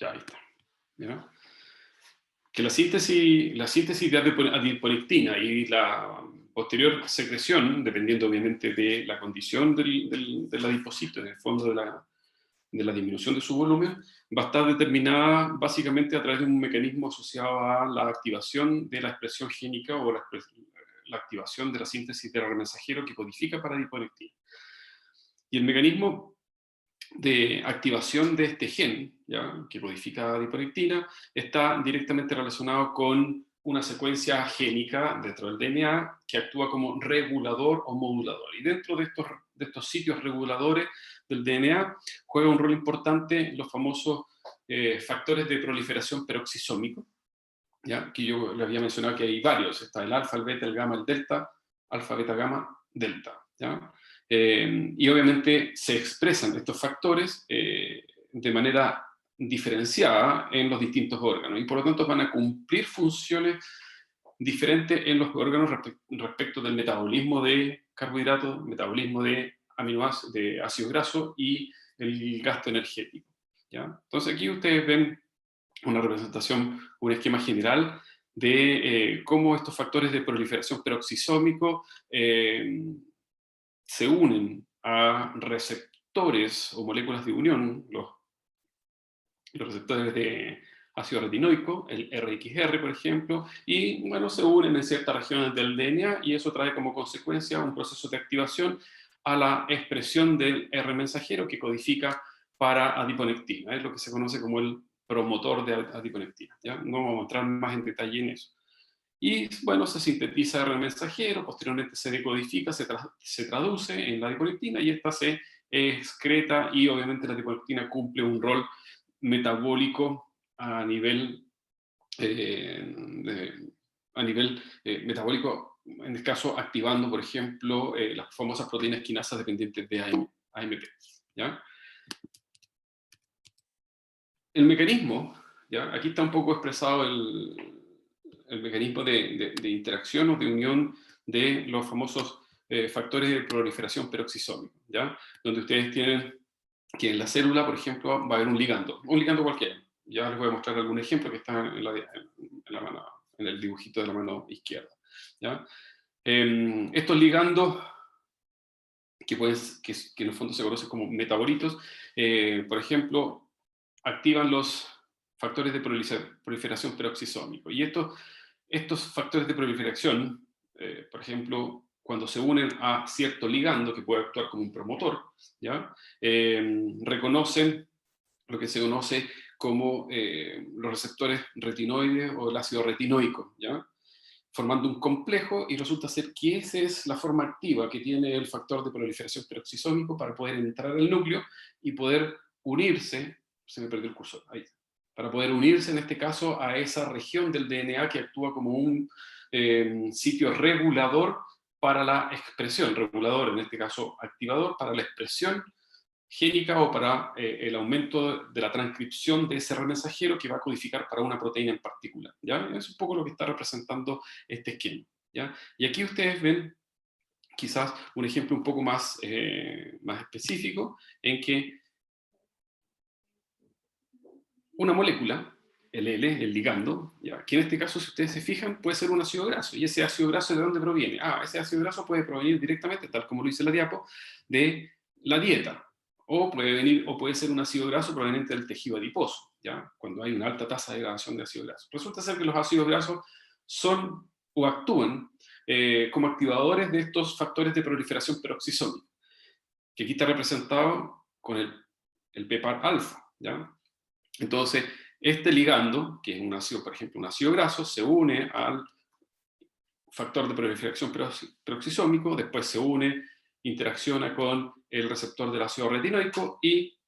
Ya, ahí está. ¿Ya? Que la síntesis de adiponectina y la posterior secreción, dependiendo obviamente de la condición del adipocito, en el fondo de la disminución de su volumen, va a estar determinada básicamente a través de un mecanismo asociado a la activación de la expresión génica o la activación de la síntesis de RNA mensajero que codifica para adiponectina. Y el mecanismo de activación de este gen, ¿ya?, que codifica adiponectina, está directamente relacionado con una secuencia génica dentro del DNA que actúa como regulador o modulador. Y dentro de estos sitios reguladores del DNA juega un rol importante los famosos factores de proliferación peroxisómico, ¿ya?, que yo les había mencionado que hay varios. Está el alfa, el beta, el gamma, el delta, alfa, beta, gamma, delta, ¿ya? Y obviamente se expresan estos factores de manera diferenciada en los distintos órganos, y por lo tanto van a cumplir funciones diferentes en los órganos respecto del metabolismo de carbohidratos, metabolismo de aminoácidos, de ácidos grasos y el gasto energético, ¿ya? Entonces aquí ustedes ven una representación, un esquema general de cómo estos factores de proliferación peroxisómico se unen a receptores o moléculas de unión, los receptores de ácido retinoico, el RXR, por ejemplo, y bueno, se unen en ciertas regiones del DNA, y eso trae como consecuencia un proceso de activación a la expresión del R mensajero que codifica para adiponectina. Es lo que se conoce como el promotor de adiponectina, ¿ya? No vamos a entrar más en detalle en eso. Y bueno, se sintetiza R mensajero, posteriormente se decodifica, se traduce en la adiponectina, y esta se excreta, y obviamente la adiponectina cumple un rol metabólico a nivel, metabólico, en este caso activando, por ejemplo, las famosas proteínas quinasas dependientes de AMP, ¿ya? El mecanismo, ¿ya?, aquí está un poco expresado el mecanismo de interacción o de unión de los famosos factores de proliferación peroxisómica, ¿ya?, donde ustedes tienen que en la célula, por ejemplo, va a haber un ligando cualquiera. Ya les voy a mostrar algún ejemplo que está en el dibujito de la mano izquierda, ¿ya? Estos ligandos, que en el fondo se conocen como metabolitos, por ejemplo, activan los factores de proliferación peroxisómico. Y estos factores de proliferación, por ejemplo, cuando se unen a cierto ligando que puede actuar como un promotor, ¿ya?, reconocen lo que se conoce como los receptores retinoides o el ácido retinoico, ¿ya?, formando un complejo, y resulta ser que esa es la forma activa que tiene el factor de proliferación peroxisómico para poder entrar al núcleo y poder unirse, se me perdió el cursor, ahí, para poder unirse en este caso a esa región del DNA que actúa como un sitio regulador para la expresión, regulador en este caso activador para la expresión génica o para el aumento de la transcripción de ese mensajero que va a codificar para una proteína en particular, ¿ya? Es un poco lo que está representando este esquema, ¿ya? Y aquí ustedes ven quizás un ejemplo un poco más específico, en que una molécula, el L, el ligando, ¿ya?, que en este caso, si ustedes se fijan, puede ser un ácido graso. ¿Y ese ácido graso de dónde proviene? Ese ácido graso puede provenir directamente, tal como lo dice la diapo, de la dieta. O puede ser un ácido graso proveniente del tejido adiposo, ¿ya?, cuando hay una alta tasa de degradación de ácido graso. Resulta ser que los ácidos grasos son o actúan como activadores de estos factores de proliferación peroxisómica, que aquí está representado con el PPAR-alfa, ¿ya? Entonces, este ligando, que es un ácido, por ejemplo, un ácido graso, se une al factor de proliferación peroxisómico, después se une, interacciona con el receptor del ácido retinoico y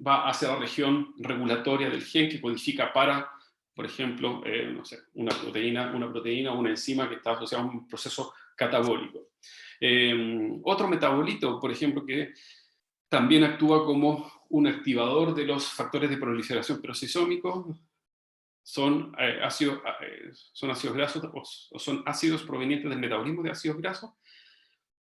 va hacia la región regulatoria del gen que codifica para, por ejemplo, no sé, una proteína o una enzima que está asociada a un proceso catabólico. Otro metabolito, por ejemplo, que también actúa como un activador de los factores de proliferación peroxisómicos, son ácidos grasos, o son ácidos provenientes del metabolismo de ácidos grasos,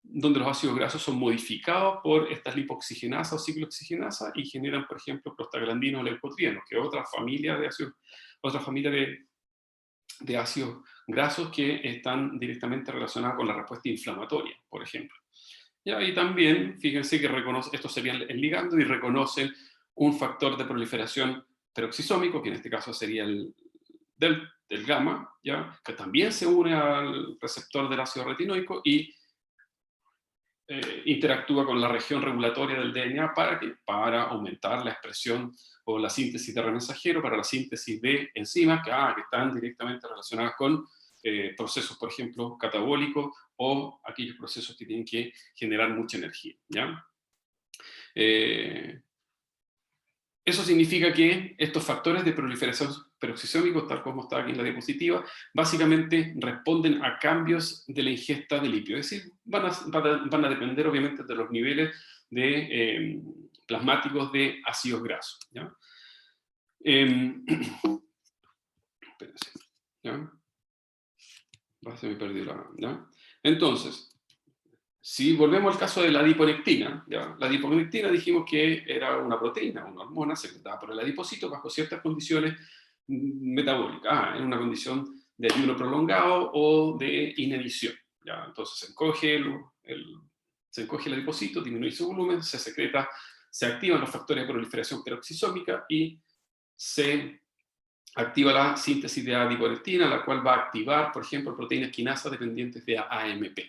donde los ácidos grasos son modificados por estas lipoxigenasas o ciclooxigenasas y generan, por ejemplo, prostaglandinos o leucotrienos, que es otra familia de ácidos, otra familia de ácidos grasos que están directamente relacionados con la respuesta inflamatoria, por ejemplo. ¿Ya? Y también, fíjense que esto sería el ligando y reconocen un factor de proliferación peroxisómico, que en este caso sería el del gamma, ¿ya? Que también se une al receptor del ácido retinoico y interactúa con la región regulatoria del DNA para aumentar la expresión o la síntesis de remensajero, para la síntesis de enzimas que están directamente relacionadas con procesos, por ejemplo, catabólicos o aquellos procesos que tienen que generar mucha energía, ¿ya? Eso significa que estos factores de proliferación peroxisómicos, tal como está aquí en la diapositiva, básicamente responden a cambios de la ingesta de lípido. Es decir, van a depender obviamente de los niveles de, plasmáticos de ácidos grasos, ¿ya? Espérense, ¿ya? Se me perdió ¿ya? Entonces, si volvemos al caso de la adiponectina, ¿ya? La adiponectina dijimos que era una proteína, una hormona secretada por el adipocito bajo ciertas condiciones metabólicas, en una condición de ayuno prolongado o de inanición, ¿ya? Entonces se encoge el adipocito, disminuye su volumen, se secreta, se activan los factores de proliferación peroxisómica y se activa la síntesis de adiponectina, la cual va a activar, por ejemplo, proteínas quinasas dependientes de AMP.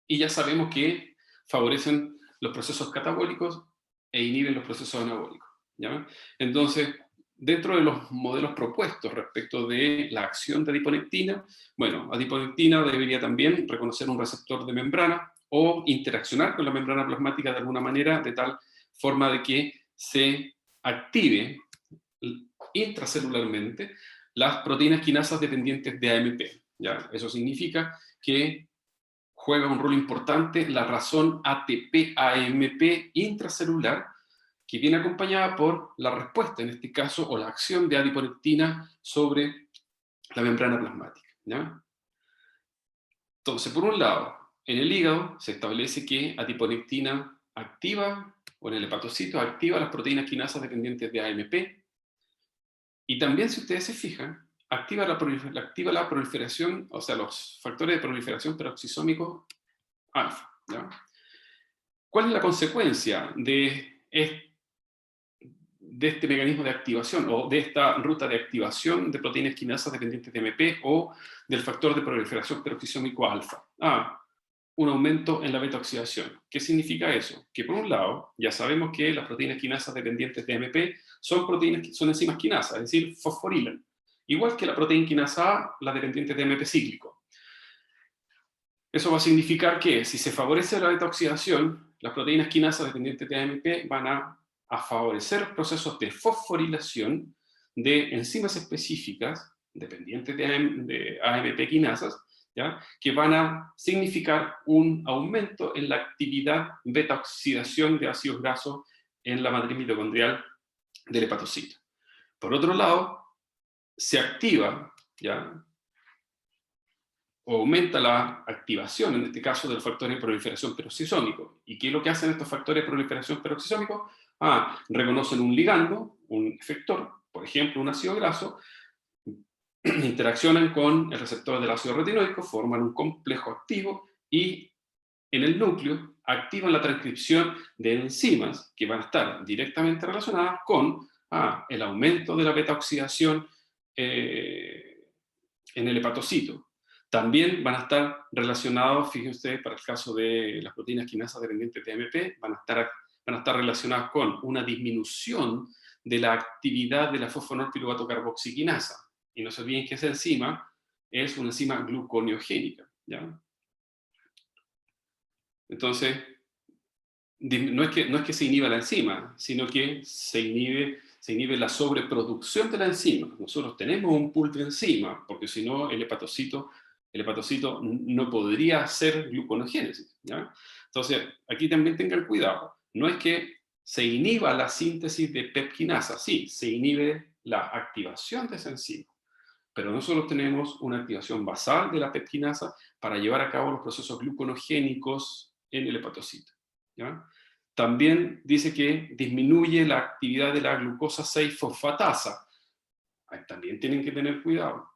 Y ya sabemos que favorecen los procesos catabólicos e inhiben los procesos anabólicos, ¿ya? Entonces, dentro de los modelos propuestos respecto de la acción de adiponectina, bueno, adiponectina debería también reconocer un receptor de membrana o interaccionar con la membrana plasmática de alguna manera, de tal forma de que se active intracelularmente las proteínas quinasas dependientes de AMP, ¿ya? Eso significa que juega un rol importante la razón ATP-AMP intracelular, que viene acompañada por la respuesta, en este caso, o la acción de adiponectina sobre la membrana plasmática, ¿ya? Entonces, por un lado, en el hígado se establece que adiponectina activa, o en el hepatocito, activa las proteínas quinasas dependientes de AMP, y también, si ustedes se fijan, activa la proliferación, o sea, los factores de proliferación peroxisómicos alfa, ¿ya? ¿Cuál es la consecuencia de este mecanismo de activación o de esta ruta de activación de proteínas quinasas dependientes de AMP o del factor de proliferación peroxisómico alfa? Un aumento en la beta-oxidación. ¿Qué significa eso? Que por un lado, ya sabemos que las proteínas quinasas dependientes de AMP son enzimas quinasas, es decir, fosforilan. Igual que la proteína quinasa A, la dependiente de AMP cíclico. Eso va a significar que si se favorece la beta-oxidación, las proteínas quinasas dependientes de AMP van a favorecer procesos de fosforilación de enzimas específicas dependientes de AMP quinasas, ¿ya? Que van a significar un aumento en la actividad beta-oxidación de ácidos grasos en la matriz mitocondrial del hepatocito. Por otro lado, se activa, ¿ya?, o aumenta la activación, en este caso, de los factores de proliferación peroxisómico. ¿Y qué es lo que hacen estos factores de proliferación peroxisómico? Reconocen un ligando, un efector, por ejemplo, un ácido graso, interaccionan con el receptor del ácido retinoico, forman un complejo activo y en el núcleo activan la transcripción de enzimas que van a estar directamente relacionadas con el aumento de la beta-oxidación en el hepatocito. También van a estar relacionados, fíjense ustedes, para el caso de las proteínas quinasas dependientes de AMP, van a estar relacionadas con una disminución de la actividad de la fosfonolpiruvato-carboxiquinasa. Y no se olviden que esa enzima es una enzima gluconeogénica, ¿ya? Entonces, no es que se inhiba la enzima, sino que se inhibe la sobreproducción de la enzima. Nosotros tenemos un pool de enzima, porque si no el hepatocito no podría hacer gluconeogénesis, ¿ya? Entonces, aquí también tengan cuidado. No es que se inhiba la síntesis de pepquinasa, sí, se inhibe la activación de esa enzima. Pero nosotros tenemos una activación basal de la pepquinasa para llevar a cabo los procesos gluconogénicos en el hepatocito, ¿ya? También dice que disminuye la actividad de la glucosa 6-fosfatasa. También tienen que tener cuidado,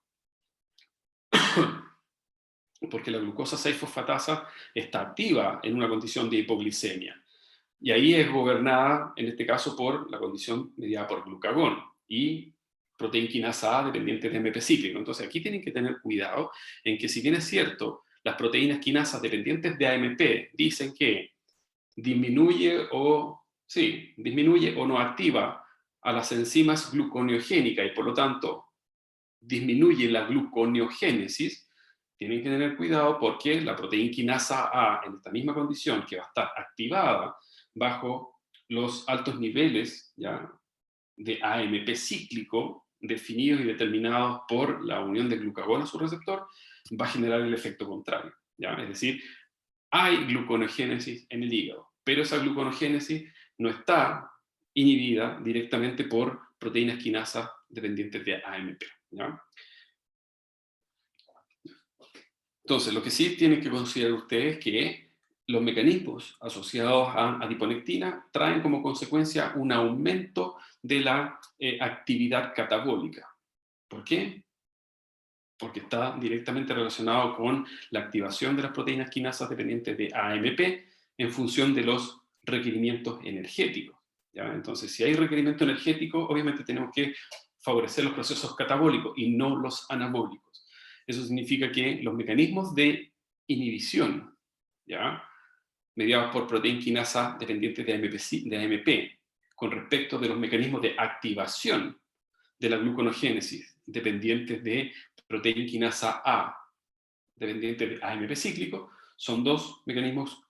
porque la glucosa 6-fosfatasa está activa en una condición de hipoglicemia. Y ahí es gobernada, en este caso, por la condición mediada por glucagón y proteína quinasa A dependiente de AMP cíclico. Entonces aquí tienen que tener cuidado en que, si bien es cierto, las proteínas quinasas dependientes de AMP dicen que disminuye o no activa a las enzimas gluconeogénicas y por lo tanto disminuye la gluconeogénesis, tienen que tener cuidado porque la proteína quinasa A, en esta misma condición, que va a estar activada bajo los altos niveles, ¿ya?, de AMP cíclico, definidos y determinados por la unión de glucagón a su receptor, va a generar el efecto contrario, ¿ya? Es decir, hay gluconeogénesis en el hígado, pero esa gluconeogénesis no está inhibida directamente por proteínas quinasas dependientes de AMP, ¿ya? Entonces, lo que sí tienen que considerar ustedes es que los mecanismos asociados a adiponectina traen como consecuencia un aumento de la actividad catabólica. ¿Por qué? Porque está directamente relacionado con la activación de las proteínas quinasas dependientes de AMP en función de los requerimientos energéticos, ¿ya? Entonces, si hay requerimiento energético, obviamente tenemos que favorecer los procesos catabólicos y no los anabólicos. Eso significa que los mecanismos de inhibición, ¿ya?, mediados por proteína quinasa dependientes de AMP, con respecto de los mecanismos de activación de la gluconeogénesis dependientes de proteína quinasa A, dependiente de AMP cíclico, son dos mecanismos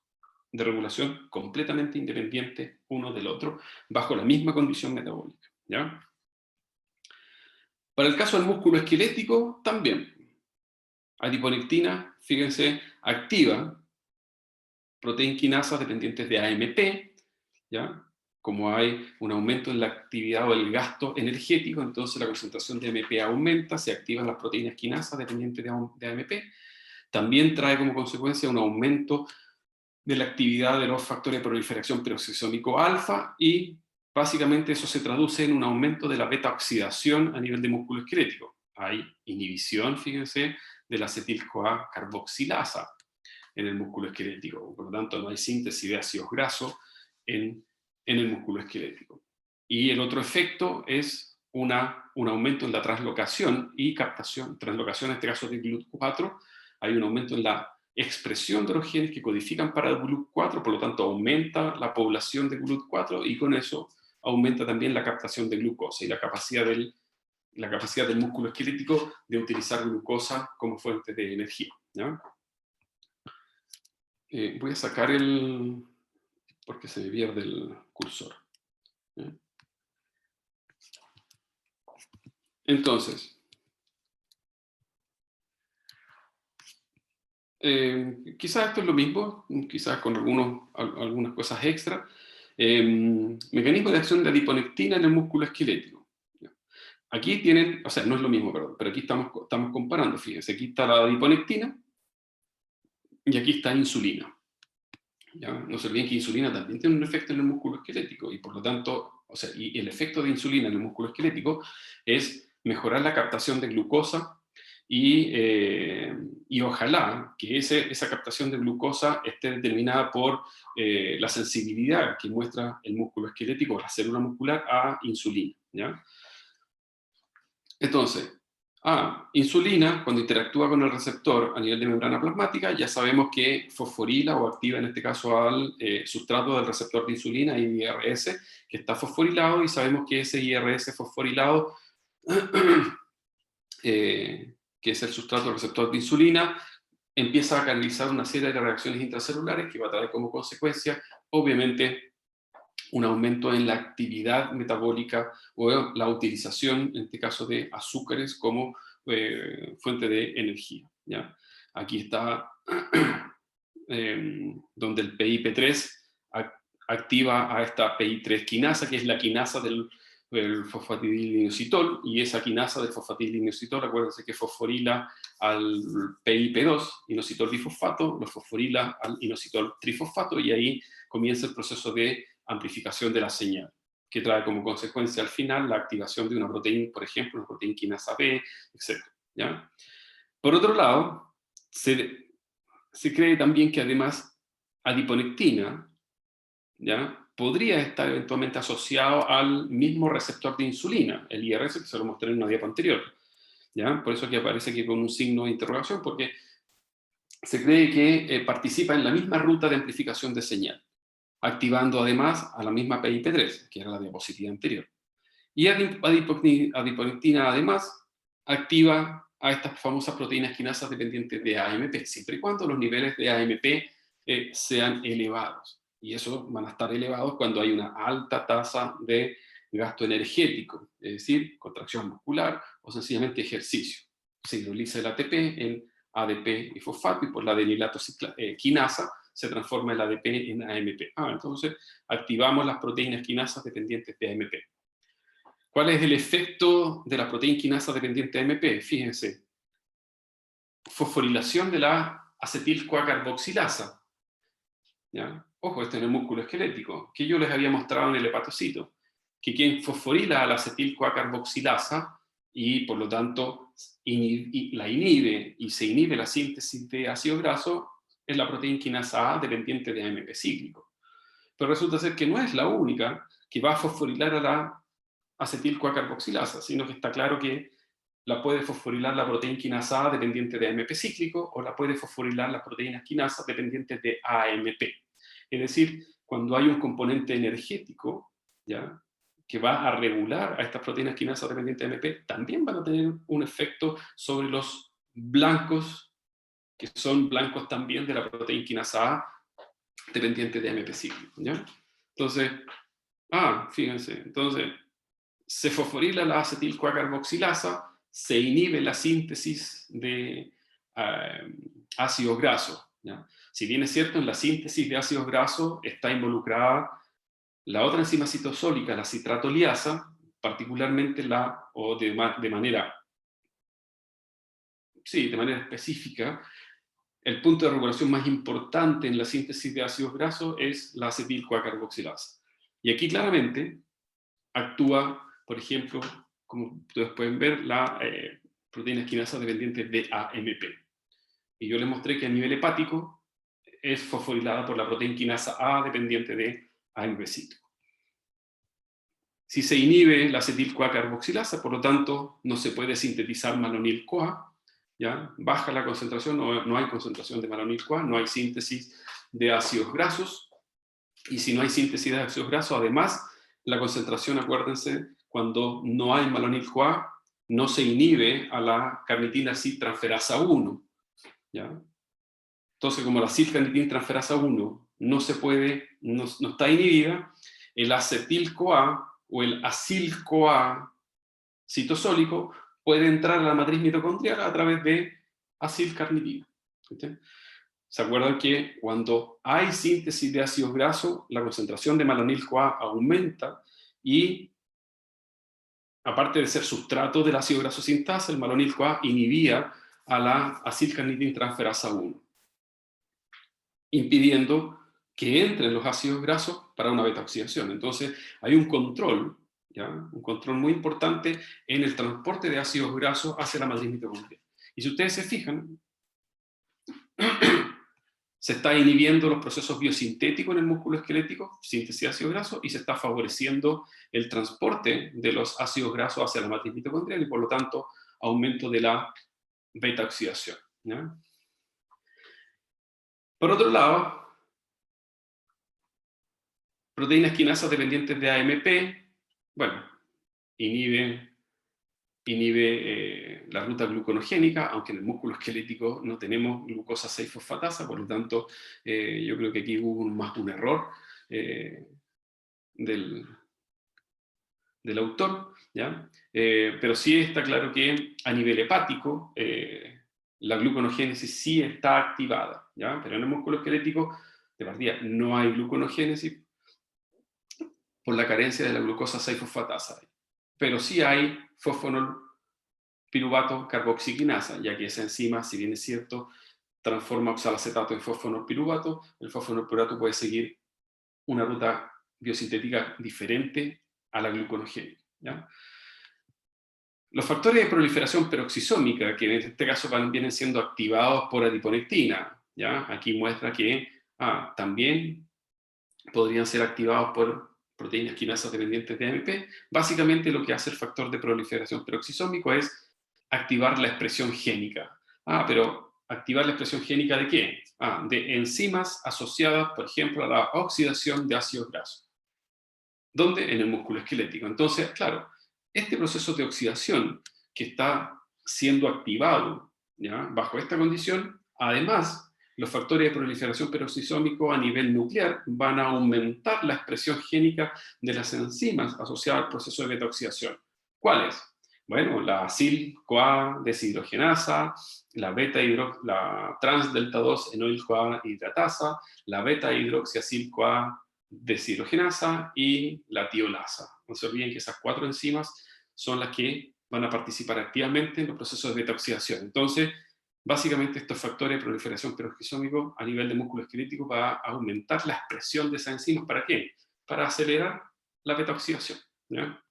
de regulación completamente independientes uno del otro, bajo la misma condición metabólica, ¿ya? Para el caso del músculo esquelético, también. Adiponectina, fíjense, activa proteína quinasas dependientes de AMP, ¿ya? Como hay un aumento en la actividad o el gasto energético, entonces la concentración de AMP aumenta, se activan las proteínas quinasas dependientes de AMP. También trae como consecuencia un aumento de la actividad de los factores de proliferación peroxisómico alfa, y básicamente eso se traduce en un aumento de la beta-oxidación a nivel de músculo esquelético. Hay inhibición, fíjense, de la acetil-CoA carboxilasa en el músculo esquelético, por lo tanto no hay síntesis de ácidos grasos en el músculo esquelético. Y el otro efecto es un aumento en la translocación y captación, translocación en este caso de GLUT4, hay un aumento en la expresión de los genes que codifican para el GLUT4, por lo tanto aumenta la población de GLUT4 y con eso aumenta también la captación de glucosa y la capacidad del músculo esquelético de utilizar glucosa como fuente de energía, ¿ya? Voy a sacar porque se me pierde el cursor, ¿ya? Entonces, quizás esto es lo mismo, quizás con algunas cosas extra. Mecanismo de acción de adiponectina en el músculo esquelético. Aquí tienen, o sea, no es lo mismo, perdón, pero aquí estamos comparando, fíjense, aquí está la adiponectina y aquí está insulina, ¿ya? No se olviden que insulina también tiene un efecto en el músculo esquelético y por lo tanto, o sea, y el efecto de insulina en el músculo esquelético es mejorar la captación de glucosa y ojalá que esa captación de glucosa esté determinada por la sensibilidad que muestra el músculo esquelético, la célula muscular, a insulina, ¿ya? Entonces, insulina, cuando interactúa con el receptor a nivel de membrana plasmática, ya sabemos que fosforila o activa en este caso al sustrato del receptor de insulina, IRS, que está fosforilado, y sabemos que ese IRS fosforilado que es el sustrato del receptor de insulina, empieza a canalizar una serie de reacciones intracelulares que va a traer como consecuencia, obviamente, un aumento en la actividad metabólica o la utilización, en este caso, de azúcares como fuente de energía, ¿ya? Aquí está donde el PIP3 activa a esta PI3 quinasa, que es la quinasa el fosfatidilinositol, y esa quinasa del fosfatidilinositol, acuérdense que fosforila al PIP2, inositol bifosfato, lo fosforila al inositol trifosfato, y ahí comienza el proceso de amplificación de la señal, que trae como consecuencia al final la activación de una proteína, por ejemplo, una proteína quinasa B, etc. ¿Ya? Por otro lado, se cree también que además adiponectina, ¿ya?, podría estar eventualmente asociado al mismo receptor de insulina, el IRS, que se lo mostré en una diapo anterior. ¿Ya? Por eso aquí aparece aquí con un signo de interrogación, porque se cree que participa en la misma ruta de amplificación de señal, activando además a la misma PIP3, que era la diapositiva anterior. Y adiponectina además activa a estas famosas proteínas quinasas dependientes de AMP, siempre y cuando los niveles de AMP sean elevados. Y eso van a estar elevados cuando hay una alta tasa de gasto energético, es decir, contracción muscular o sencillamente ejercicio. Se hidroliza el ATP en ADP y fosfato, y por la adenilato quinasa se transforma el ADP en AMP. Entonces activamos las proteínas quinasas dependientes de AMP. ¿Cuál es el efecto de la proteína quinasa dependiente de AMP? Fíjense, fosforilación de la acetil-CoA-carboxilasa. ¿Ya? Ojo, esto en el músculo esquelético, que yo les había mostrado en el hepatocito, que quien fosforila a la acetil-CoA-carboxilasa y por lo tanto la inhibe y se inhibe la síntesis de ácido graso es la proteína quinasa A dependiente de AMP cíclico. Pero resulta ser que no es la única que va a fosforilar a la acetil-CoA-carboxilasa, sino que está claro que la puede fosforilar la proteína quinasa A dependiente de AMP cíclico, o la puede fosforilar las proteínas quinasas dependientes de AMP. Es decir, cuando hay un componente energético, ¿ya?, que va a regular a estas proteínas quinasas dependientes de AMP, también van a tener un efecto sobre los blancos, que son blancos también de la proteína quinasa A dependiente de AMP cíclico. ¿Ya? Entonces, fíjense, entonces se fosforila la acetil-CoA-carboxilasa, se inhibe la síntesis de ácidos grasos. ¿Ya? Si bien es cierto, en la síntesis de ácidos grasos está involucrada la otra enzima citosólica, la citratoliasa, particularmente de manera específica, el punto de regulación más importante en la síntesis de ácidos grasos es la acetil-CoA-carboxilasa. Y aquí claramente actúa, por ejemplo, como ustedes pueden ver, la proteína quinasa dependiente de AMP. Y yo les mostré que a nivel hepático es fosforilada por la proteína quinasa A dependiente de AMP cíclico. Si se inhibe la acetil-CoA-carboxilasa, por lo tanto, no se puede sintetizar malonil-CoA, ¿ya? Baja la concentración, no hay concentración de malonil-CoA, no hay síntesis de ácidos grasos, y si no hay síntesis de ácidos grasos, además, la concentración, acuérdense, cuando no hay malonil-CoA, no se inhibe a la carnitina acid-transferasa 1, ¿ya? Entonces, como la acid-carnitina-transferasa 1 no está inhibida, el acetil-CoA o el acil-CoA citosólico puede entrar a la matriz mitocondrial a través de acil-carnitina. ¿Se acuerdan que cuando hay síntesis de ácidos grasos, la concentración de malonil-CoA aumenta y, aparte de ser sustrato del ácido graso sintasa, el malonil-CoA inhibía a la acil-carnitina-transferasa 1, impidiendo que entren los ácidos grasos para una beta-oxidación. Entonces, hay un control, ¿ya?, un control muy importante en el transporte de ácidos grasos hacia la matriz mitocondrial. Y si ustedes se fijan, se está inhibiendo los procesos biosintéticos en el músculo esquelético, síntesis de ácidos grasos, y se está favoreciendo el transporte de los ácidos grasos hacia la matriz mitocondrial y, por lo tanto, aumento de la beta-oxidación. ¿Ya? Por otro lado, proteínas quinasas dependientes de AMP, bueno, inhibe la ruta gluconogénica, aunque en el músculo esquelético no tenemos glucosa 6-fosfatasa, por lo tanto, yo creo que aquí hubo más un error del autor, ¿ya? Pero sí está claro que a nivel hepático la gluconogénesis sí está activada, ¿ya? Pero en el músculo esquelético, de partida, no hay gluconogénesis por la carencia de la glucosa 6-fosfatasa. pero sí hay fosfonolpiruvato carboxiquinasa, ya que esa enzima, si bien es cierto, transforma oxalacetato en fosfonolpiruvato, el fosfonolpiruvato puede seguir una ruta biosintética diferente a la gluconogénica, ¿ya? Los factores de proliferación peroxisómica, que en este caso vienen siendo activados por adiponectina, ¿ya? Aquí muestra que también podrían ser activados por proteínas quinasas dependientes de AMP. Básicamente lo que hace el factor de proliferación peroxisómico es activar la expresión génica. Pero ¿activar la expresión génica de qué? De enzimas asociadas, por ejemplo, a la oxidación de ácidos grasos. ¿Dónde? En el músculo esquelético. Entonces, claro, este proceso de oxidación que está siendo activado, ¿ya?, bajo esta condición, además, los factores de proliferación peroxisómico a nivel nuclear van a aumentar la expresión génica de las enzimas asociadas al proceso de beta-oxidación. ¿Cuáles? Bueno, la acil-CoA deshidrogenasa, la trans-delta 2 enoil-CoA hidratasa, la beta-hidroxiacil-CoA deshidrogenasa y la tiolasa. No se olviden que esas 4 enzimas son las que van a participar activamente en los procesos de beta-oxidación. Entonces, básicamente estos factores de proliferación peroxisómico a nivel de músculo esquelético va a aumentar la expresión de esas enzimas. ¿Para qué? Para acelerar la beta-oxidación, ¿ya?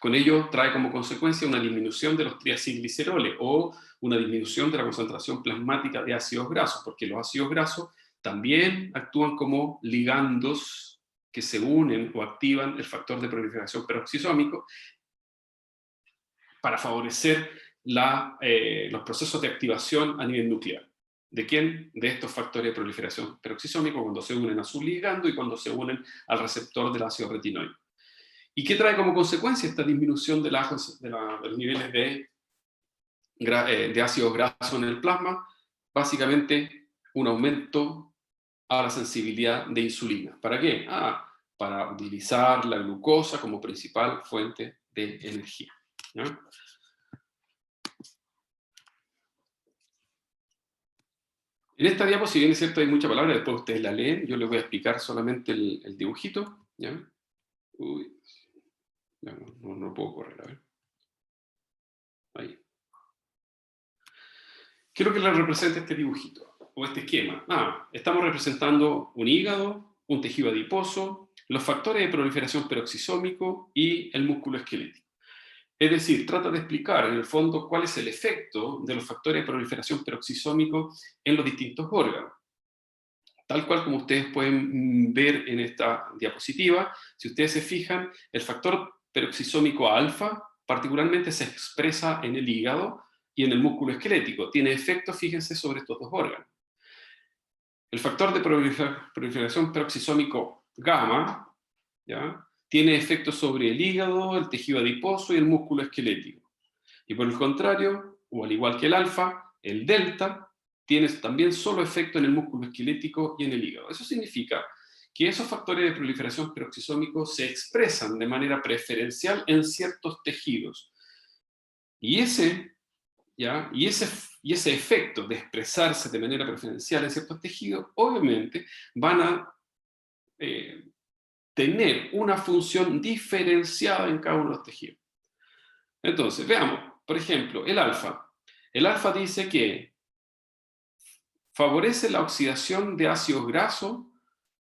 Con ello trae como consecuencia una disminución de los triacilgliceroles o una disminución de la concentración plasmática de ácidos grasos, porque los ácidos grasos también actúan como ligandos que se unen o activan el factor de proliferación peroxisómico para favorecer los procesos de activación a nivel nuclear. ¿De quién? De estos factores de proliferación peroxisómico cuando se unen a su ligando y cuando se unen al receptor del ácido retinoico. ¿Y qué trae como consecuencia esta disminución de los niveles de ácidos grasos en el plasma? Básicamente, un aumento a la sensibilidad de insulina. ¿Para qué? Para utilizar la glucosa como principal fuente de energía, ¿no? En esta diapo, si bien es cierto, hay mucha palabra, después ustedes la leen, yo les voy a explicar solamente el dibujito, ¿ya? Uy, no puedo correr, a ver. Ahí. ¿Qué es lo que le representa este dibujito? O este esquema. Estamos representando un hígado, un tejido adiposo, los factores de proliferación peroxisómico y el músculo esquelético. Es decir, trata de explicar en el fondo cuál es el efecto de los factores de proliferación peroxisómico en los distintos órganos. Tal cual como ustedes pueden ver en esta diapositiva, si ustedes se fijan, el factor peroxisómico alfa particularmente se expresa en el hígado y en el músculo esquelético. Tiene efectos, fíjense, sobre estos dos órganos. El factor de proliferación peroxisómico gamma, ¿ya?, tiene efectos sobre el hígado, el tejido adiposo y el músculo esquelético. Y por el contrario, o al igual que el alfa, el delta tiene también solo efecto en el músculo esquelético y en el hígado. Eso significa que esos factores de proliferación peroxisómico se expresan de manera preferencial en ciertos tejidos. Y ese efecto de expresarse de manera preferencial en ciertos tejidos, obviamente, van a tener una función diferenciada en cada uno de los tejidos. Entonces, veamos, por ejemplo, el alfa. El alfa dice que favorece la oxidación de ácidos grasos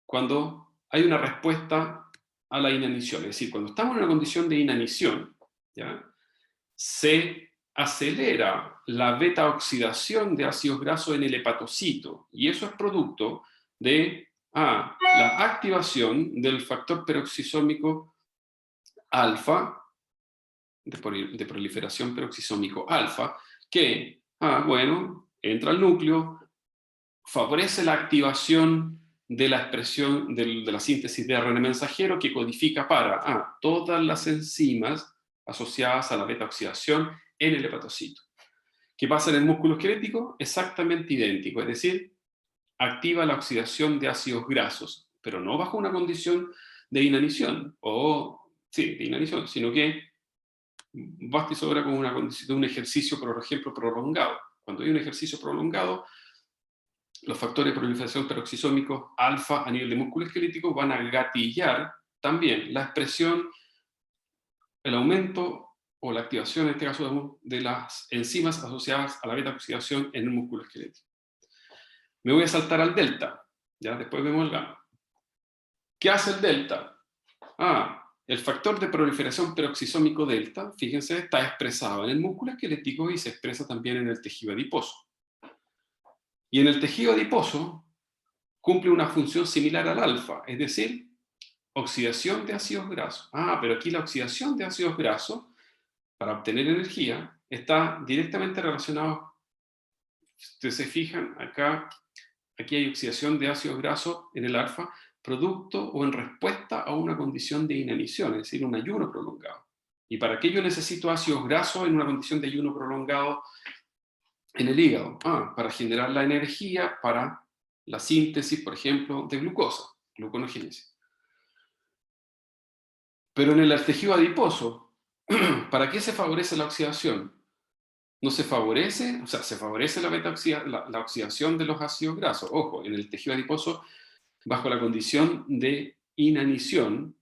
cuando hay una respuesta a la inanición. Es decir, cuando estamos en una condición de inanición, ¿ya?, se acelera la beta-oxidación de ácidos grasos en el hepatocito, y eso es producto de la activación del factor peroxisómico alfa, de proliferación peroxisómico alfa, que, entra al núcleo, favorece la activación de la expresión de la síntesis de ARN mensajero que codifica para todas las enzimas asociadas a la beta-oxidación en el hepatocito. ¿Qué pasa en el músculo esquelético? Exactamente idéntico, es decir, activa la oxidación de ácidos grasos, pero no bajo una condición de inanición, sino que basta y sobra con una condición de un ejercicio, por ejemplo, prolongado. Cuando hay un ejercicio prolongado, los factores de proliferación peroxisómicos alfa a nivel de músculo esquelético van a gatillar también la expresión el aumento o la activación, en este caso, de las enzimas asociadas a la beta-oxidación en el músculo esquelético. Me voy a saltar al delta, ya después vemos el gamma. ¿Qué hace el delta? El factor de proliferación peroxisómico delta, fíjense, está expresado en el músculo esquelético y se expresa también en el tejido adiposo. Y en el tejido adiposo cumple una función similar al alfa, es decir, oxidación de ácidos grasos. Pero aquí la oxidación de ácidos grasos, para obtener energía, está directamente relacionado. Si ustedes se fijan, aquí hay oxidación de ácidos grasos en el alfa, producto o en respuesta a una condición de inanición, es decir, un ayuno prolongado. ¿Y para qué yo necesito ácidos grasos en una condición de ayuno prolongado en el hígado? Para generar la energía para la síntesis, por ejemplo, de glucosa, gluconogénesis. Pero en el tejido adiposo, ¿para qué se favorece la oxidación? No se favorece, o sea, se favorece la oxidación de los ácidos grasos. Ojo, en el tejido adiposo, bajo la condición de inanición,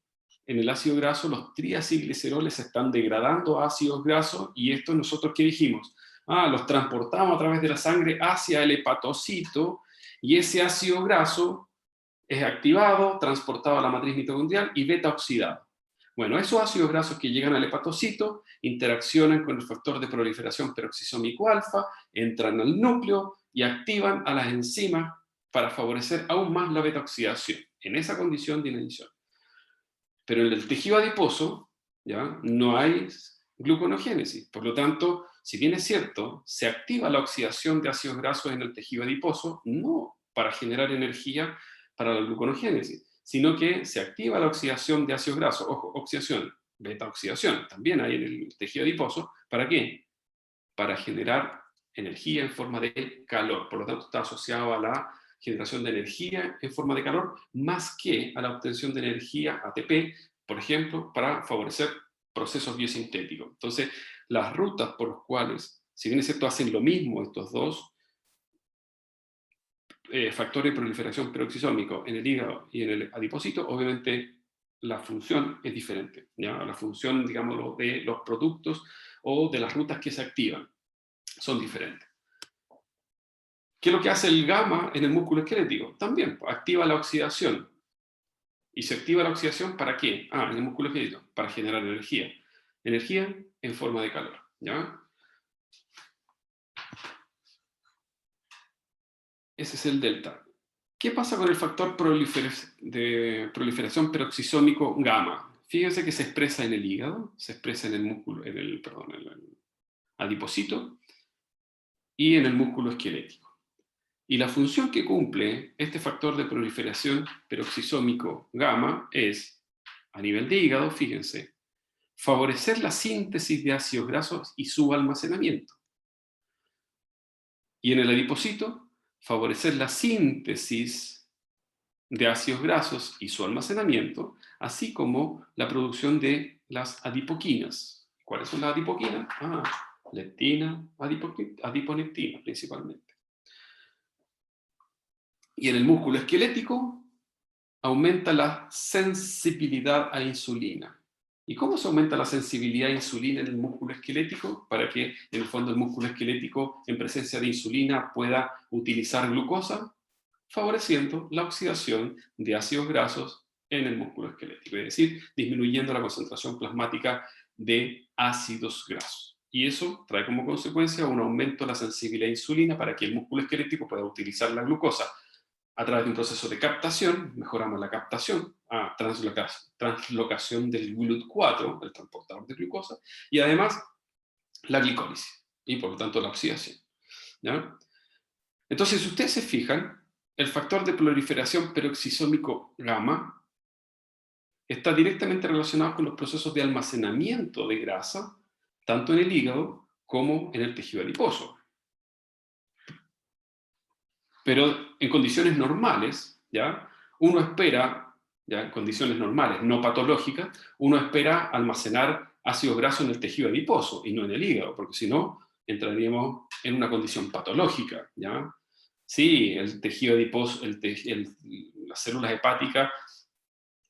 en el ácido graso los triacilgliceroles se están degradando a ácidos grasos, y esto nosotros, ¿qué dijimos? Los transportamos a través de la sangre hacia el hepatocito, y ese ácido graso es activado, transportado a la matriz mitocondrial y beta oxidado. Bueno, esos ácidos grasos que llegan al hepatocito interaccionan con el factor de proliferación peroxisómico alfa, entran al núcleo y activan a las enzimas para favorecer aún más la beta-oxidación, en esa condición de inanición. Pero en el tejido adiposo, ¿ya?, no hay gluconogénesis. Por lo tanto, si bien es cierto, se activa la oxidación de ácidos grasos en el tejido adiposo, no para generar energía para la gluconogénesis, sino que se activa la oxidación de ácidos grasos. Ojo, oxidación, beta-oxidación, también hay en el tejido adiposo. ¿Para qué? Para generar energía en forma de calor. Por lo tanto, está asociado a la generación de energía en forma de calor, más que a la obtención de energía ATP, por ejemplo, para favorecer procesos biosintéticos. Entonces, las rutas por las cuales, si bien es cierto, hacen lo mismo estos dos factores de proliferación peroxisómico en el hígado y en el adipocito, obviamente la función es diferente, ¿ya? La función, digámoslo, de los productos o de las rutas que se activan son diferentes. ¿Qué es lo que hace el gamma en el músculo esquelético? También activa la oxidación. ¿Y se activa la oxidación para qué? En el músculo esquelético, para generar energía. Energía en forma de calor, ¿ya? Ese es el delta. ¿Qué pasa con el factor de proliferación peroxisómico gamma? Fíjense que se expresa en el hígado, se expresa en el músculo, en el adipocito y en el músculo esquelético. Y la función que cumple este factor de proliferación peroxisómico gamma es, a nivel de hígado, fíjense, favorecer la síntesis de ácidos grasos y su almacenamiento. Y en el adipocito, favorecer la síntesis de ácidos grasos y su almacenamiento, así como la producción de las adipoquinas. ¿Cuáles son las adipoquinas? Leptina, adiponectina principalmente. Y en el músculo esquelético aumenta la sensibilidad a insulina. ¿Y cómo se aumenta la sensibilidad a insulina en el músculo esquelético? Para que, en el fondo, el músculo esquelético, en presencia de insulina, pueda utilizar glucosa, favoreciendo la oxidación de ácidos grasos en el músculo esquelético, es decir, disminuyendo la concentración plasmática de ácidos grasos. Y eso trae como consecuencia un aumento de la sensibilidad a insulina para que el músculo esquelético pueda utilizar la glucosa a través de un proceso de captación. Mejoramos la captación, translocación del GLUT4, el transportador de glucosa, y además la glicólisis, y por lo tanto la oxidación, ¿ya? Entonces, si ustedes se fijan, el factor de proliferación peroxisómico gamma está directamente relacionado con los procesos de almacenamiento de grasa, tanto en el hígado como en el tejido adiposo. Pero en condiciones normales, ¿ya?, uno espera, ¿ya?, en condiciones normales, no patológicas, uno espera almacenar ácidos grasos en el tejido adiposo y no en el hígado, porque si no, entraríamos en una condición patológica, ¿ya? Sí, el tejido adiposo, las células hepáticas,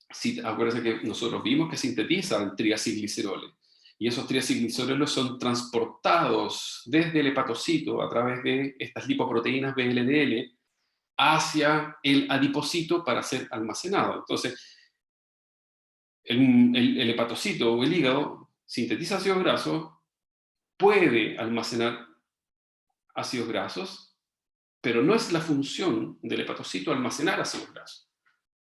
sí, acuérdense que nosotros vimos que sintetizan triacilgliceroles. y esos triacilgliceroles son transportados desde el hepatocito a través de estas lipoproteínas VLDL hacia el adipocito para ser almacenado. Entonces, el hepatocito o el hígado sintetiza ácidos grasos, puede almacenar ácidos grasos, pero no es la función del hepatocito almacenar ácidos grasos,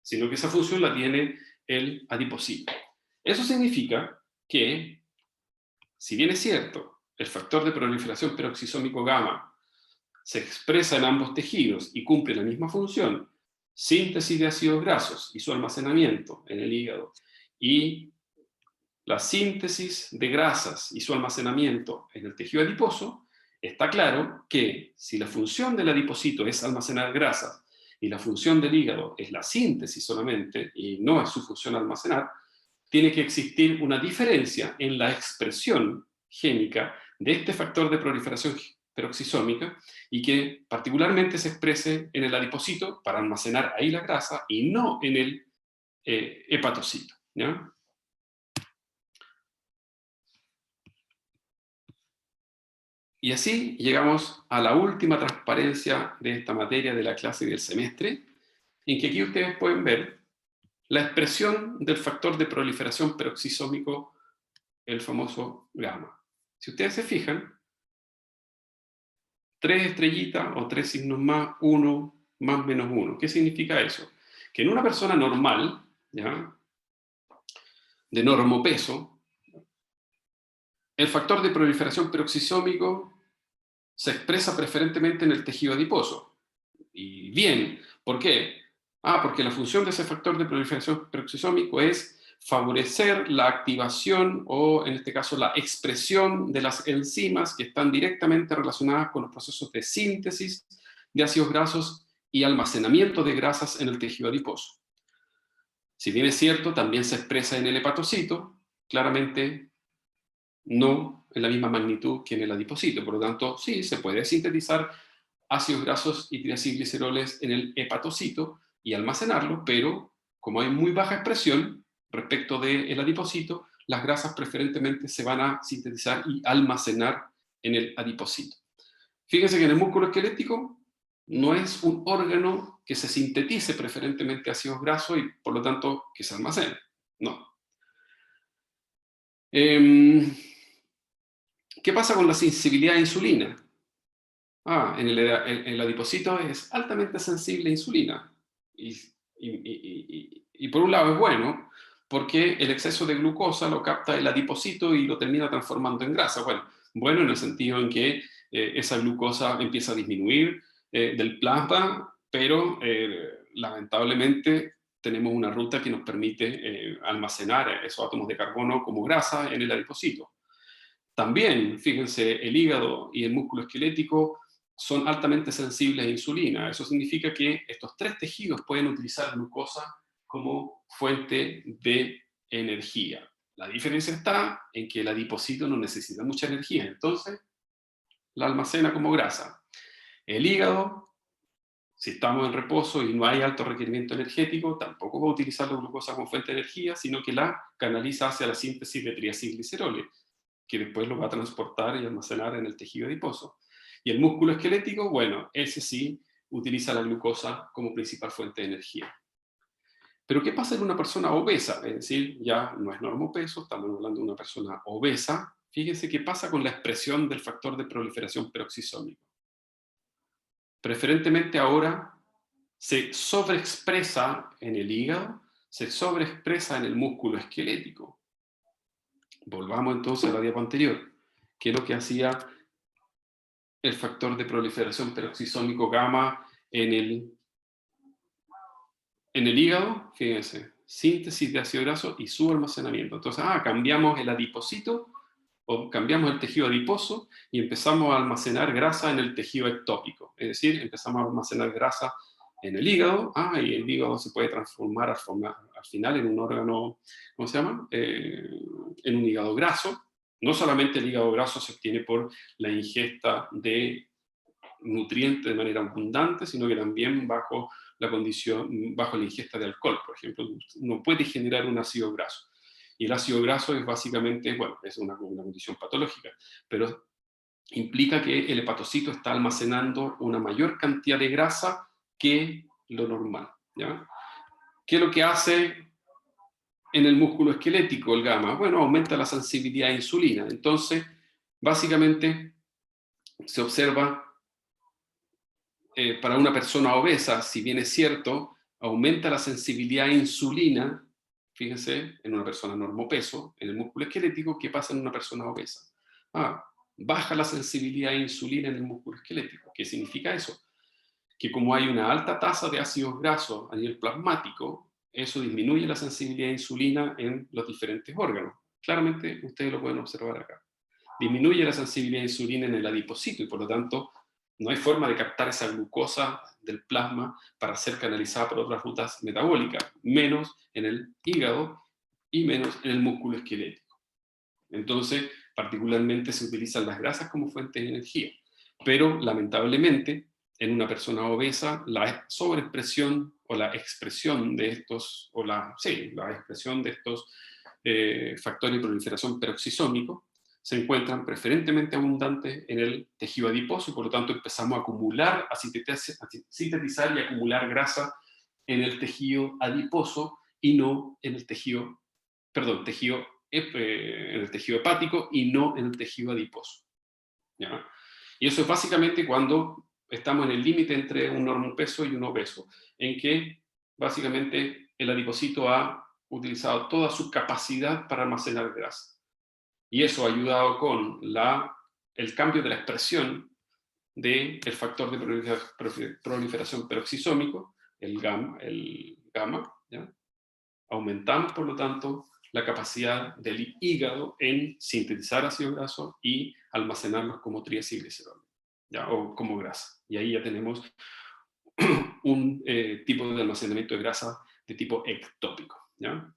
sino que esa función la tiene el adipocito. Eso significa que, si bien es cierto, el factor de proliferación peroxisómico gamma se expresa en ambos tejidos y cumple la misma función, síntesis de ácidos grasos y su almacenamiento en el hígado, y la síntesis de grasas y su almacenamiento en el tejido adiposo, está claro que si la función del adipocito es almacenar grasas y la función del hígado es la síntesis solamente y no es su función almacenar, tiene que existir una diferencia en la expresión génica de este factor de proliferación peroxisómica y que particularmente se exprese en el adipocito para almacenar ahí la grasa y no en el hepatocito, ¿ya? Y así llegamos a la última transparencia de esta materia de la clase del semestre, en que aquí ustedes pueden ver la expresión del factor de proliferación peroxisómico, el famoso gamma. Si ustedes se fijan, 3 estrellitas o 3 signos más, 1 más menos 1. ¿Qué significa eso? Que en una persona normal, ¿ya?, de normopeso, el factor de proliferación peroxisómico se expresa preferentemente en el tejido adiposo. Y bien, ¿por qué? Porque la función de ese factor de proliferación peroxisómico es favorecer la activación o, en este caso, la expresión de las enzimas que están directamente relacionadas con los procesos de síntesis de ácidos grasos y almacenamiento de grasas en el tejido adiposo. Si bien es cierto, también se expresa en el hepatocito, claramente no en la misma magnitud que en el adipocito. Por lo tanto, sí, se puede sintetizar ácidos grasos y triacilgliceroles en el hepatocito y almacenarlo, pero como hay muy baja expresión respecto del adipocito, las grasas preferentemente se van a sintetizar y almacenar en el adipocito. Fíjense que en el músculo esquelético no es un órgano que se sintetice preferentemente ácidos grasos y por lo tanto que se almacene. No. ¿Qué pasa con la sensibilidad a insulina? El adipocito es altamente sensible a insulina. Y por un lado es bueno, porque el exceso de glucosa lo capta el adipocito y lo termina transformando en grasa. Bueno en el sentido en que esa glucosa empieza a disminuir del plasma, pero lamentablemente tenemos una ruta que nos permite almacenar esos átomos de carbono como grasa en el adipocito. También, fíjense, el hígado y el músculo esquelético son altamente sensibles a insulina. Eso significa que estos 3 tejidos pueden utilizar glucosa como fuente de energía. La diferencia está en que el adipocito no necesita mucha energía, entonces la almacena como grasa. El hígado, si estamos en reposo y no hay alto requerimiento energético, tampoco va a utilizar la glucosa como fuente de energía, sino que la canaliza hacia la síntesis de triacilgliceroles, que después lo va a transportar y almacenar en el tejido adiposo. Y el músculo esquelético, bueno, ese sí utiliza la glucosa como principal fuente de energía. Pero ¿qué pasa en una persona obesa? Es decir, ya no es normopeso, estamos hablando de una persona obesa. Fíjense qué pasa con la expresión del factor de proliferación peroxisómico. Preferentemente ahora se sobreexpresa en el hígado, se sobreexpresa en el músculo esquelético. Volvamos entonces a la diapo anterior. ¿Qué es lo que hacía el factor de proliferación peroxisómico gamma en el hígado? Fíjense, síntesis de ácido graso y su almacenamiento. Entonces, cambiamos el adipocito o cambiamos el tejido adiposo y empezamos a almacenar grasa en el tejido ectópico. Es decir, empezamos a almacenar grasa en el hígado, y el hígado se puede transformar al final en un órgano, ¿cómo se llama? En un hígado graso. No solamente el hígado graso se obtiene por la ingesta de nutrientes de manera abundante, sino que también bajo la ingesta de alcohol, por ejemplo, uno puede generar un ácido graso. Y el ácido graso es básicamente, bueno, es una condición patológica, pero implica que el hepatocito está almacenando una mayor cantidad de grasa que lo normal, ¿ya? ¿Qué es lo que hace en el músculo esquelético el gamma? Bueno, aumenta la sensibilidad a insulina. Entonces, básicamente, se observa para una persona obesa, si bien es cierto, aumenta la sensibilidad a insulina, fíjense, en una persona normopeso, en el músculo esquelético, ¿qué pasa en una persona obesa? Baja la sensibilidad a insulina en el músculo esquelético. ¿Qué significa eso? Que como hay una alta tasa de ácidos grasos a nivel plasmático, eso disminuye la sensibilidad a insulina en los diferentes órganos. Claramente, ustedes lo pueden observar acá. Disminuye la sensibilidad a insulina en el adipocito y por lo tanto no hay forma de captar esa glucosa del plasma para ser canalizada por otras rutas metabólicas, menos en el hígado y menos en el músculo esquelético. Entonces, particularmente se utilizan las grasas como fuentes de energía, pero lamentablemente en una persona obesa la sobreexpresión o la expresión de estos, la expresión de estos factores de proliferación peroxisómico se encuentran preferentemente abundantes en el tejido adiposo y por lo tanto empezamos a acumular, a sintetizar y acumular grasa en el tejido adiposo y no en el tejido, en el tejido hepático y no en el tejido adiposo, ¿ya? Y eso es básicamente cuando estamos en el límite entre un normopeso y un obeso, en que básicamente el adipocito ha utilizado toda su capacidad para almacenar grasa. Y eso ha ayudado con el cambio de la expresión del factor de proliferación peroxisómico, el gamma, ¿ya? Aumentamos, por lo tanto, la capacidad del hígado en sintetizar ácido graso y almacenarlos como triacilglicerol, ¿ya? O como grasa. Y ahí ya tenemos un tipo de almacenamiento de grasa de tipo ectópico, ¿ya?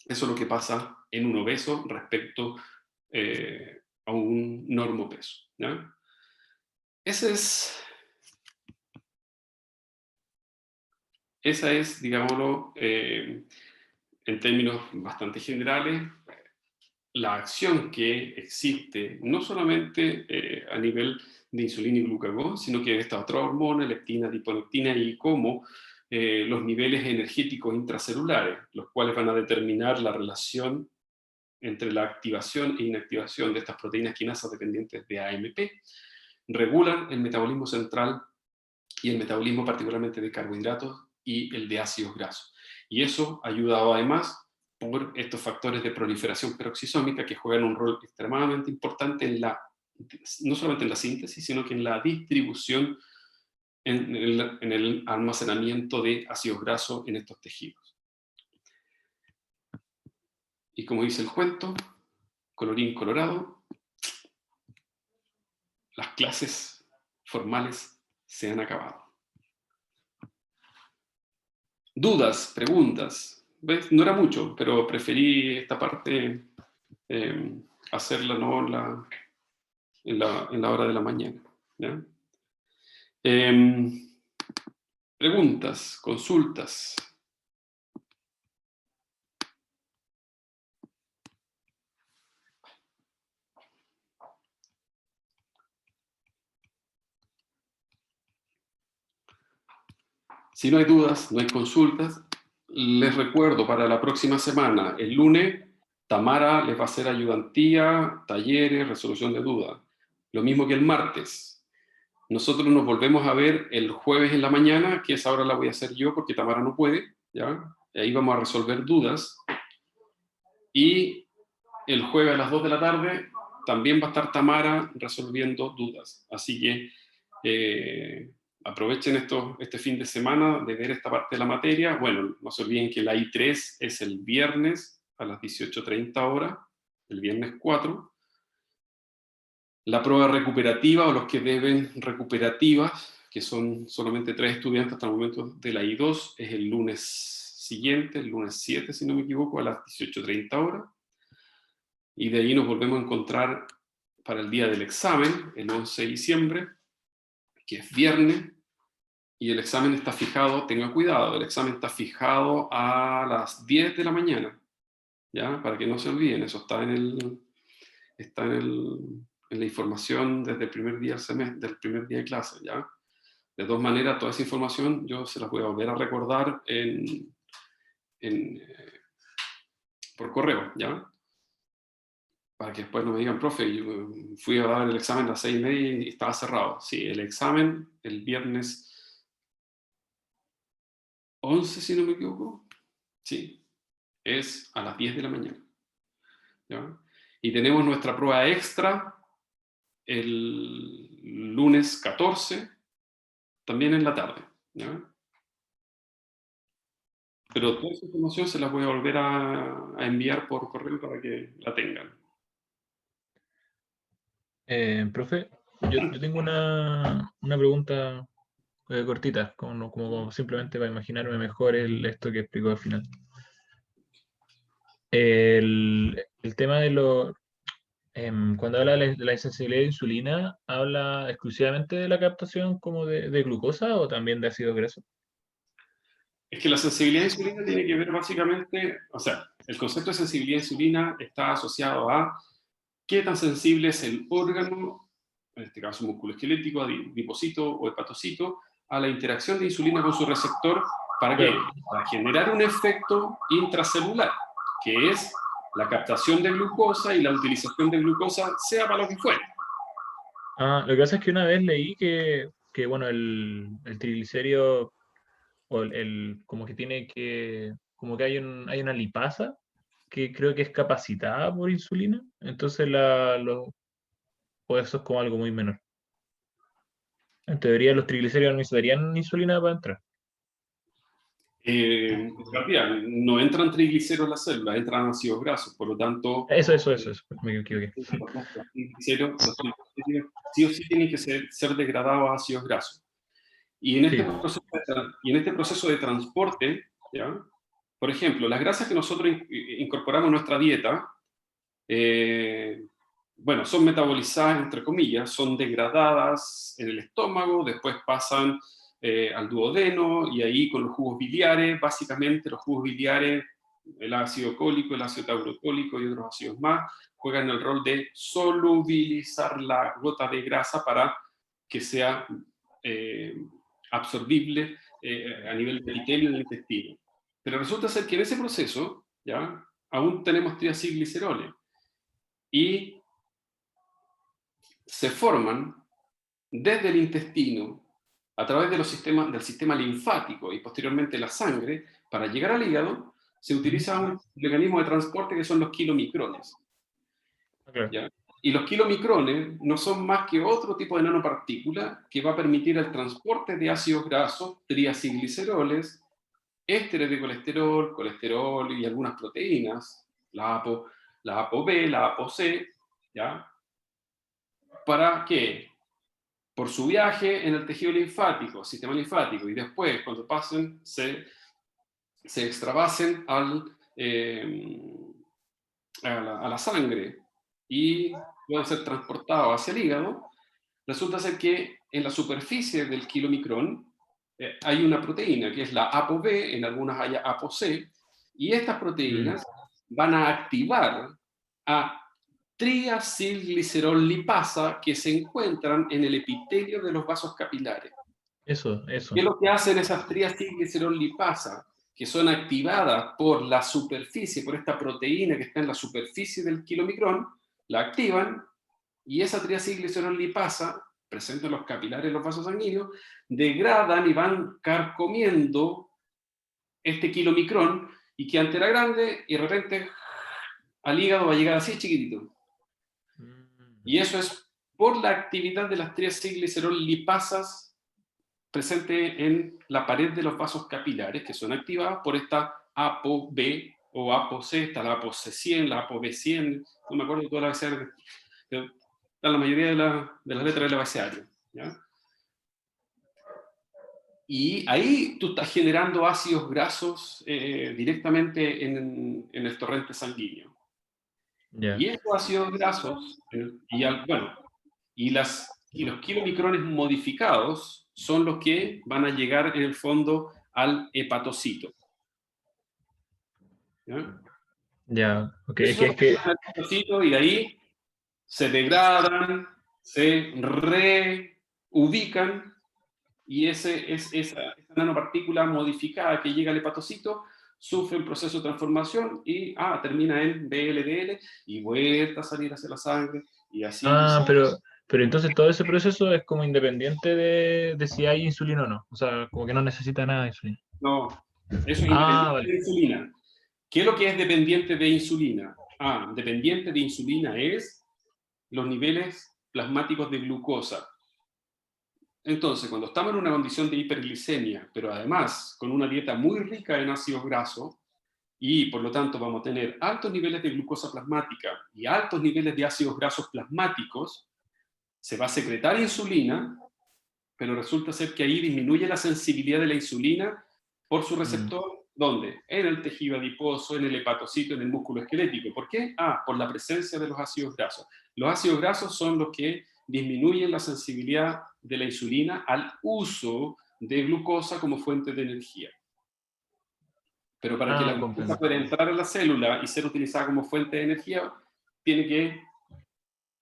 Eso es lo que pasa en un obeso respecto a un normopeso, ¿ya? Esa es, digámoslo, en términos bastante generales, la acción que existe, no solamente a nivel de insulina y glucagón, sino que de estas otras hormonas, leptina, adiponectina, y cómo los niveles energéticos intracelulares, los cuales van a determinar la relación entre la activación e inactivación de estas proteínas quinasas dependientes de AMP, regulan el metabolismo central y el metabolismo particularmente de carbohidratos y el de ácidos grasos. Y eso ha ayudado además por estos factores de proliferación peroxisómica que juegan un rol extremadamente importante no solamente en la síntesis, sino que en la distribución, en el almacenamiento de ácidos grasos en estos tejidos. Y como dice el cuento, colorín colorado, las clases formales se han acabado. Dudas, preguntas. ¿Ves? No era mucho, pero preferí esta parte hacerla no en la hora de la mañana, ¿ya? Preguntas, consultas. Si no hay dudas, no hay consultas, les recuerdo para la próxima semana, el lunes, Tamara les va a hacer ayudantía, talleres, resolución de dudas. Lo mismo que el martes. Nosotros nos volvemos a ver el jueves en la mañana, que esa hora la voy a hacer yo porque Tamara no puede, ¿ya? Y ahí vamos a resolver dudas. Y el jueves a las 2 de la tarde también va a estar Tamara resolviendo dudas. Así que aprovechen este fin de semana de ver esta parte de la materia. Bueno, no se olviden que la I3 es el viernes a las 18:30 horas, el viernes 4. La prueba recuperativa o los que deben recuperativas, que son solamente 3 estudiantes hasta el momento de la I2, es el lunes siguiente, el lunes 7, si no me equivoco, a las 18:30 horas. Y de ahí nos volvemos a encontrar para el día del examen, el 11 de diciembre, que es viernes, y el examen está fijado, tenga cuidado, el examen está fijado a las 10 de la mañana. ¿ya? Para que no se olviden, eso está en la información desde el primer día del semestre, del primer día de clase, ¿ya? De todas maneras, toda esa información yo se la voy a volver a recordar por correo, ¿ya? Para que después no me digan, profe, yo fui a dar el examen a las 6:30 y estaba cerrado. Sí, el examen el viernes 11, si no me equivoco, sí, es a las 10 de la mañana, ¿ya? Y tenemos nuestra prueba extra el lunes 14, también en la tarde, ¿ya? Pero toda esa información se las voy a volver a enviar por correo para que la tengan. Profe, yo tengo una pregunta cortita, como simplemente para imaginarme mejor esto que explicó al final. El tema de cuando habla de la insensibilidad a la insulina, ¿habla exclusivamente de la captación como de glucosa o también de ácido graso? Es que la sensibilidad a insulina tiene que ver básicamente, o sea, el concepto de sensibilidad a insulina está asociado a qué tan sensible es el órgano, en este caso músculo esquelético, adipocito o hepatocito, a la interacción de insulina con su receptor. ¿Para qué? Claro. Para generar un efecto intracelular, que es la captación de glucosa y la utilización de glucosa, sea para lo que fuere. Ah, lo que pasa es que una vez leí que bueno, el triglicérido o como que como que hay una lipasa que creo que es capacitada por insulina, entonces o eso es como algo muy menor. En teoría los triglicéridos no necesitarían insulina para entrar. En realidad, no entran triglicéridos en las células, entran ácidos grasos, por lo tanto, Eso, me equivoqué. los triglicéridos sí o sí tienen que ser degradados a ácidos grasos. Y en Sí, este proceso de transporte, ¿ya? Por ejemplo, las grasas que nosotros incorporamos en nuestra dieta, bueno, son metabolizadas, entre comillas, son degradadas en el estómago, después pasan al duodeno y ahí con los jugos biliares, básicamente los jugos biliares, el ácido cólico, el ácido taurocólico y otros ácidos más, juegan el rol de solubilizar la gota de grasa para que sea eh, absorbible a nivel del epitelio del intestino. Pero resulta ser que en ese proceso, ¿ya? Aún tenemos triacilgliceroles y se forman desde el intestino a través de del sistema linfático y posteriormente la sangre. Para llegar al hígado se utiliza un mecanismo de transporte que son los kilomicrones, claro. ¿ya? Y los kilomicrones no son más que otro tipo de nanopartícula que va a permitir el transporte de ácidos grasos, triacilgliceroles, ésteres de colesterol, colesterol y algunas proteínas, la ApoB, la ApoC, ¿ya? ¿Para qué? Por su viaje en el tejido linfático, sistema linfático, y después, cuando pasen, se extravasen a la sangre y pueden ser transportados hacia el hígado. Resulta ser que en la superficie del kilomicrón hay una proteína que es la ApoB, en algunas hay ApoC, y estas Mm, proteínas van a activar a triacilglicerol lipasa que se encuentran en el epitelio de los vasos capilares. eso. ¿Qué es lo que hacen esas triacilglicerol lipasa? Que son activadas por la superficie, por esta proteína que está en la superficie del kilomicrón, la activan y esa triacilglicerol lipasa, presente en los capilares de los vasos sanguíneos, degradan y van carcomiendo este kilomicrón y que antes era grande y de repente al hígado va a llegar así chiquitito. Mm, Y eso es por la actividad de las triacilglicerol lipasas presente en la pared de los vasos capilares, que son activadas por esta ApoB o ApoC, está la ApoC100, la ApoB100, no me acuerdo de toda la abecedario, está la mayoría de las letras del abecedario, ¿ya? Y ahí tú estás generando ácidos grasos directamente en el torrente sanguíneo. ya. Y estos ácidos grasos, bueno, y los kilomicrones modificados son los que van a llegar en el fondo al hepatocito, ¿ya? Ya, ok, Eso es que, al hepatocito y de ahí se degradan, se reubican y esa nanopartícula modificada que llega al hepatocito sufre un proceso de transformación y termina en VLDL y vuelve a salir hacia la sangre y así. ah, pero entonces todo ese proceso es como independiente de si hay insulina o no, o sea, como que no necesita nada de insulina. No, eso es Ah, independiente vale. de insulina. ¿Qué es lo que es dependiente de insulina? Dependiente de insulina es los niveles plasmáticos de glucosa. Entonces, cuando estamos en una condición de hiperglicemia, pero además con una dieta muy rica en ácidos grasos, y por lo tanto vamos a tener altos niveles de glucosa plasmática y altos niveles de ácidos grasos plasmáticos, se va a secretar insulina, pero resulta ser que ahí disminuye la sensibilidad de la insulina por su Mm, receptor, ¿dónde? En el tejido adiposo, en el hepatocito, en el músculo esquelético. ¿Por qué? Por la presencia de los ácidos grasos. Los ácidos grasos son los que disminuyen la sensibilidad de la insulina al uso de glucosa como fuente de energía. Pero para que la glucosa comprendo. pueda entrar a la célula y ser utilizada como fuente de energía, tiene que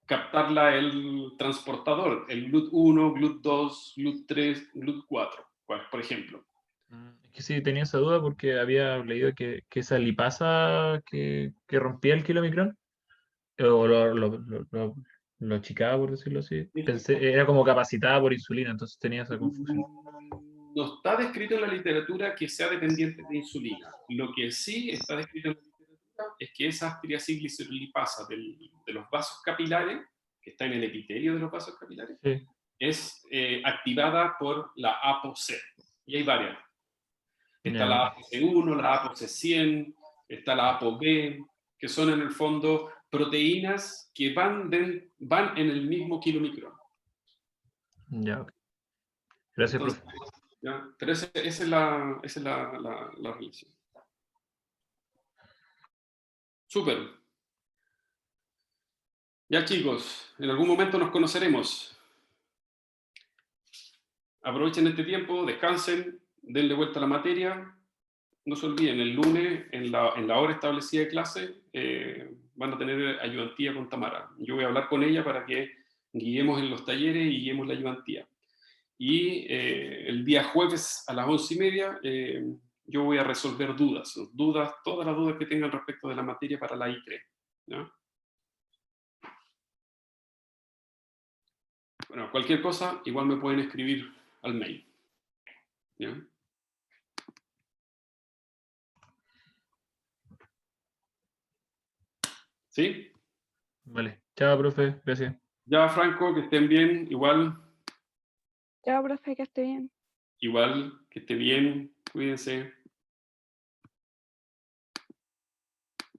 captarla el transportador, el GLUT1, GLUT2, GLUT3, GLUT4, por ejemplo. Es que sí, tenía esa duda porque había leído que esa lipasa que rompía el kilomicrón, o lo achicaba, por decirlo así, pensé, era como capacitada por insulina, entonces tenía esa confusión. No está descrito en la literatura que sea dependiente de insulina. Lo que sí está descrito en la literatura es que esa triacilglicerolipasa de los vasos capilares, que está en el epitelio de los vasos capilares, Sí, es activada por la ApoC. Y hay varias. Está ya, la ok. ApoC1, la ApoC100, está la ApoB, que son en el fondo proteínas que van en el mismo kilomicrón. Ya, ok. Gracias, Entonces, profe. ¿ya? Pero esa es la relación. Súper. Ya chicos, en algún momento nos conoceremos. Aprovechen este tiempo, descansen, denle vuelta a la materia. No se olviden, el lunes, en la hora establecida de clase, van a tener ayudantía con Tamara. Yo voy a hablar con ella para que guiemos en los talleres y guiemos la ayudantía. Y el día jueves a las 11:30, yo voy a resolver todas las dudas que tengan respecto de la materia para la I3. ¿Ya? Bueno, cualquier cosa, igual me pueden escribir al mail. ¿Ya? ¿Sí? Vale. Chao, profe. Gracias. Ya, Franco, que estén bien, Chao, profe, que esté bien. igual, que esté bien, cuídense.